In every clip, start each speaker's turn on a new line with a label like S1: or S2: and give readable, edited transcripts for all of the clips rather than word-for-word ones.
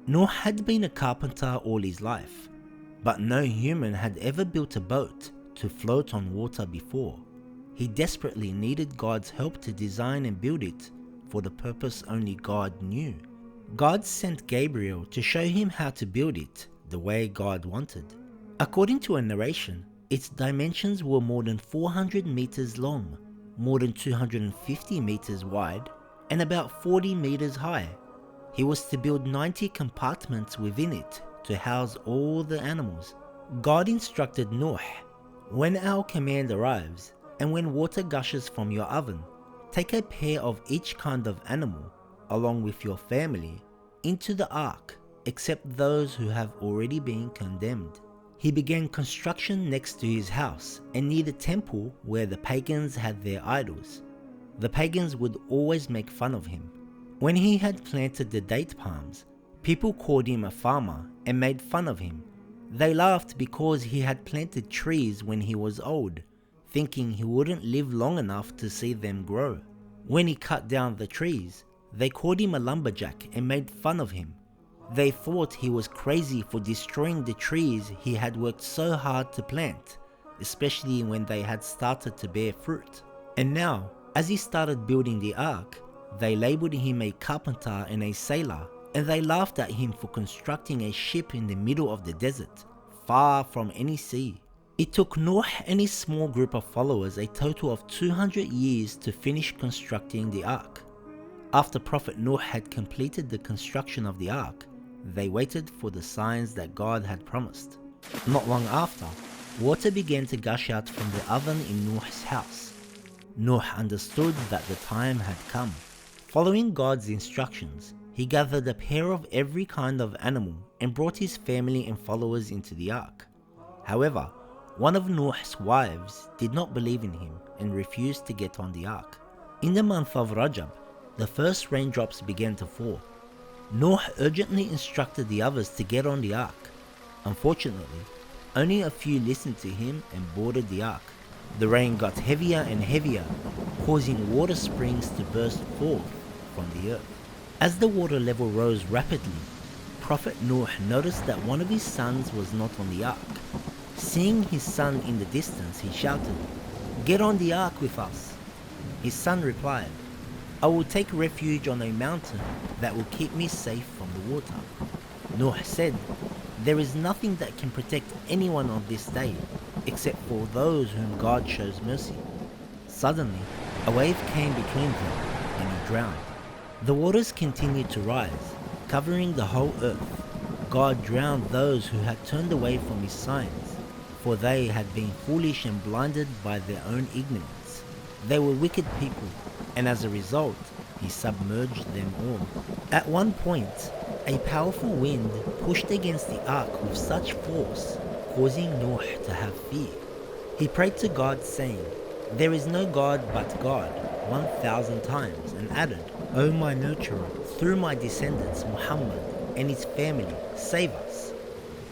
S1: Nūḥ had been a carpenter all his life, but no human had ever built a boat to float on water before. He desperately needed God's help to design and build it for the purpose only God knew. God sent Gabriel to show him how to build it the way God wanted. According to a narration, its dimensions were more than 400 meters long, more than 250 meters wide, and about 40 meters high. He was to build 90 compartments within it to house all the animals. God instructed Nūḥ, "When our command arrives, and when water gushes from your oven, take a pair of each kind of animal, along with your family, into the ark, except those who have already been condemned." He began construction next to his house and near the temple where the pagans had their idols. The pagans would always make fun of him. When he had planted the date palms, people called him a farmer and made fun of him. They laughed because he had planted trees when he was old, thinking he wouldn't live long enough to see them grow. When he cut down the trees, they called him a lumberjack and made fun of him. They thought he was crazy for destroying the trees he had worked so hard to plant, especially when they had started to bear fruit. And now, as he started building the ark, they labeled him a carpenter and a sailor, and they laughed at him for constructing a ship in the middle of the desert, far from any sea. It took Nūḥ and his small group of followers a total of 200 years to finish constructing the ark. After Prophet Nūḥ had completed the construction of the ark, they waited for the signs that God had promised. Not long after, water began to gush out from the oven in Nūḥ's house. Nūḥ understood that the time had come. Following God's instructions, he gathered a pair of every kind of animal and brought his family and followers into the ark. However, one of Nūḥ's wives did not believe in him and refused to get on the ark. In the month of Rajab, the first raindrops began to fall. Nūḥ urgently instructed the others to get on the ark. Unfortunately, only a few listened to him and boarded the ark. The rain got heavier and heavier, causing water springs to burst forth from the earth. As the water level rose rapidly, Prophet Nūḥ noticed that one of his sons was not on the ark. Seeing his son in the distance, he shouted, "Get on the ark with us." His son replied, "I will take refuge on a mountain that will keep me safe from the water." Nūḥ said, "There is nothing that can protect anyone on this day, except for those whom God shows mercy." Suddenly, a wave came between them, and he drowned. The waters continued to rise, covering the whole earth. God drowned those who had turned away from his signs, for they had been foolish and blinded by their own ignorance. They were wicked people, and as a result, he submerged them all. At one point, a powerful wind pushed against the ark with such force, causing Nūḥ to have fear. He prayed to God saying, "There is no God but God," 1,000 times, and added, "O my nurturer, through my descendants Muhammad and his family, save us."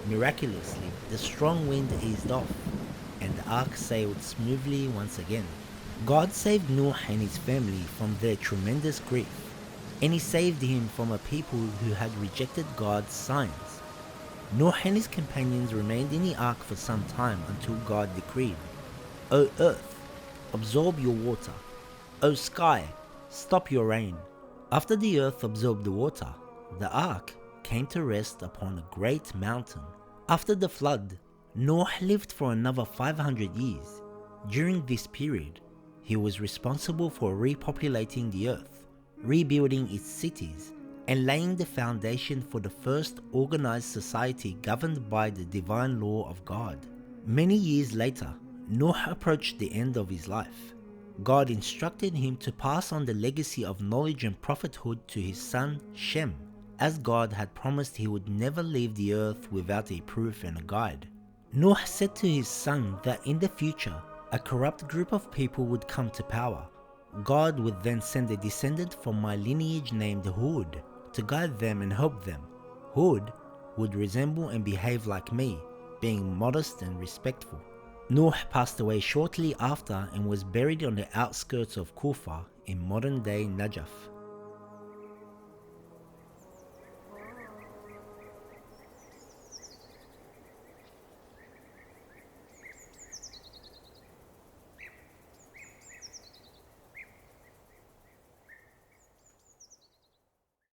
S1: Miraculously, the strong wind eased off, and the ark sailed smoothly once again. God saved Nūḥ and his family from their tremendous grief, and he saved him from a people who had rejected God's signs. Nūḥ and his companions remained in the ark for some time until God decreed, "O earth, absorb your water. O sky, stop your rain." After the earth absorbed the water, the ark came to rest upon a great mountain. After the flood, Nūḥ lived for another 500 years. During this period, he was responsible for repopulating the earth, rebuilding its cities, and laying the foundation for the first organized society governed by the divine law of God. Many years later, Nūḥ approached the end of his life. God instructed him to pass on the legacy of knowledge and prophethood to his son Shem, as God had promised he would never leave the earth without a proof and a guide. Nūḥ said to his son that in the future, a corrupt group of people would come to power. God would then send a descendant from my lineage named Hud to guide them and help them. Hud would resemble and behave like me, being modest and respectful. Nūḥ passed away shortly after and was buried on the outskirts of Kufa in modern-day Najaf.